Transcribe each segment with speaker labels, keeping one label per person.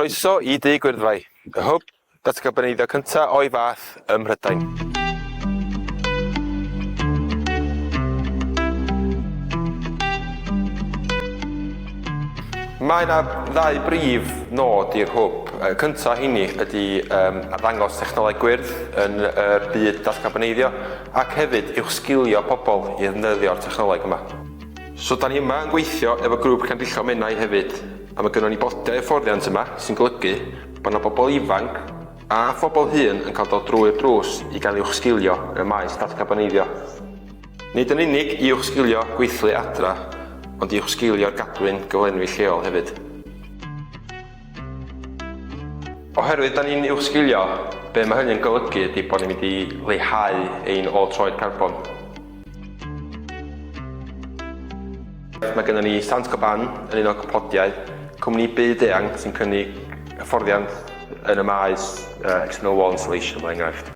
Speaker 1: Croeso I Dŷ Gwyrddfai, y hwb datgabynneiddio cyntaf o'i fath ym Mhrydain. Mae yna ddau brif nod i'r hwb. Cyntaf hynny ydy arddangos technoleg gwyrdd yn y byd datgabynneiddio ac hefyd i'w sgilio pobl I ddefnyddio'r technoleg yma. So da ni yma yn gweithio efo grŵp canrillo mennau hefyd, a mae gynnon ni bodau hyfforddiant yma sy'n golygu bod yna bobl ifanc a phobl hŷn yn cael dod drwy'r drws I gael i'w sgilio yn y maes datgabynneiddio. Nid yn unig i'w sgilio gweithlu adra, ond i'w sgilio'r gadwyn gyflenwi lleol hefyd. Oherwydd da ni'n i'w sgilio, be mae hynny'n golygu ydy bod ni'n mynd I leihau ein ôl-troed carbon. Mae gennym ni Sant Goban yn un o'r compodiau, cwmni byd eang sy'n cynnig hyfforddiant yn y maes external wall insulation, fel enghraifft.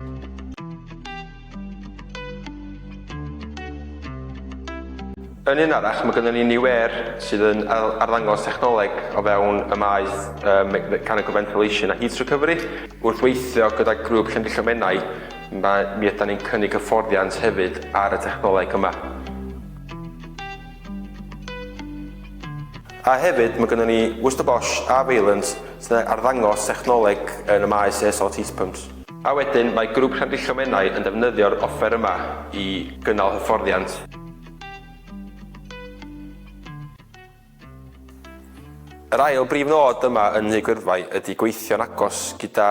Speaker 1: Yn un arall, mae gennym ni nifer sydd yn arddangos technoleg o fewn y maes mechanical ventilation a heat recovery. Wrth weithio gyda grŵp canrillo mennau, mi ydym ni'n cynnig hyfforddiant hefyd ar y technoleg yma. A hefyd, mae gennym ni Worcester a Valence sy'n arddangos technoleg yn y maes air heat pumps. A wedyn, mae grŵp canrillo mennau yn defnyddio'r offer yma I gynnal hyfforddiant. Yr ail brif nod yma yn Dŷ Gwyrddfai ydy gweithio'n agos gyda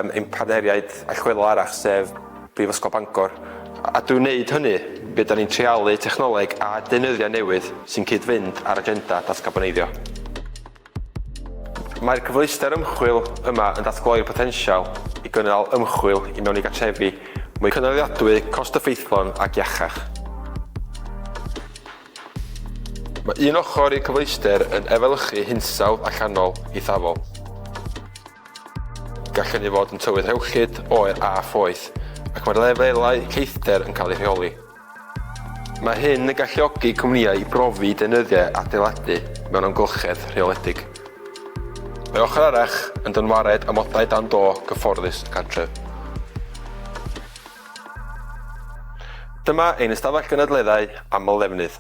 Speaker 1: ein partneriaid allweddol arall sef Brifysgol Bangor. A drwy'n wneud hynny, byddwn ni'n treialu technoleg a deunyddiau newydd sy'n cyd-fynd ar agenda datgabynneiddio. Mae'r cyfleuster ymchwil yma yn datgloi'r potensial I gynnal ymchwil I mewn I gartrefi mwy cynaliadwy, cost-effeithlon ac iachach. Mae un ochr i'r cyfleuster yn efelychu hinsawdd allanol eithafol. Gallen ni fod yn tywydd rhewllyd, oer a phoeth, ac mae'r lefelau ceithder yn cael eu rheoli. Mae hyn yn galluogi cwmnïau I brofi deunyddiau adeiladu mewn amgylchedd rheoledig. Mae ochr arall yn dynwared amodau dan do gyfforddus y cartref. Dyma ein ystafell gynadleddau aml ddefnydd.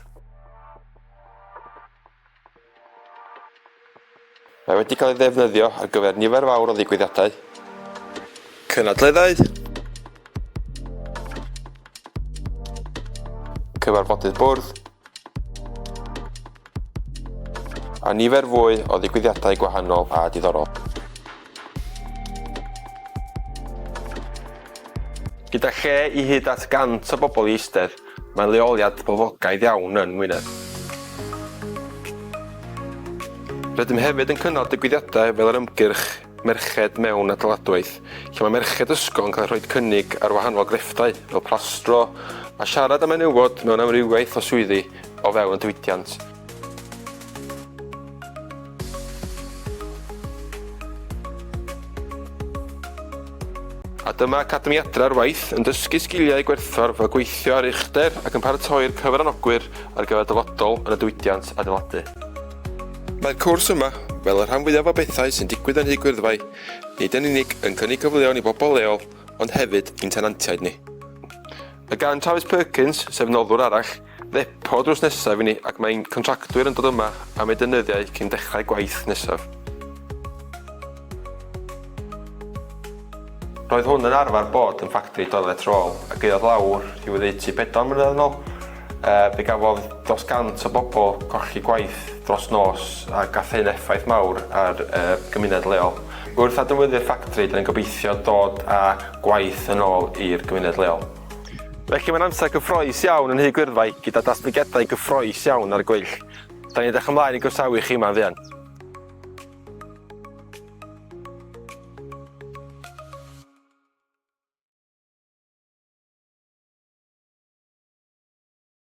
Speaker 1: Mae wedi cael ei ddefnyddio ar gyfer nifer fawr o ddigwyddiadau, cynadleddau, cyfarfodydd bwrdd, a nifer fwy o ddigwyddiadau gwahanol a diddorol. Gyda lle I hyd at 100 o bobl I eistedd, mae'n leoliad boblogaidd iawn yn Ngwynedd. Rydym hefyd yn cynnal digwyddiadau fel yr ymgyrch merched mewn adeiladwaith, lle mae merched ysgol yn cael rhoi cynnig ar wahanol grefftau fel plastro a siarad am menywod mewn amrywiaeth o swyddi o fewn y diwydiant. A dyma Academi Adra'r Waith yn dysgu sgiliau gwerthfawr fel gweithio ar uchder ac yn paratoi'r cyfranogwyr ar gyfer dyfodol yn y diwydiant adeiladu. Mae'r cwrs yma, fel y rhan fwyaf o bethau sy'n digwydd yn Dŷ Gwyrddfai, nid yn unig yn cynnig cyfleon I bobl leol, ond hefyd i'n tenantiaid ni. Mae gan Travis Perkins, sef noddwr arall, ddepo drws nesaf I ni ac mae'n contractwyr yn dod yma am ei defnyddiau cyn dechrau gwaith nesaf. Roedd hwn yn arfer bod yn ffactri toilet roll a gaeodd lawr I 84 mlynedd yn ôl. Fe gafodd dros 100 o bobl colli gwaith dros nos a gath hyn effaith mawr ar gymuned leol. Wrth adnewyddu'r ffactri, da ni'n gobeithio dod â gwaith yn ôl i'r gymuned leol. Felly mae'n amser gyffroes iawn yn Dŷ Gwyrddfai gyda datblygiadau gyffroes iawn ar y gweill. Da ni'n edrych ymlaen I groesawu chi yma'n fuan.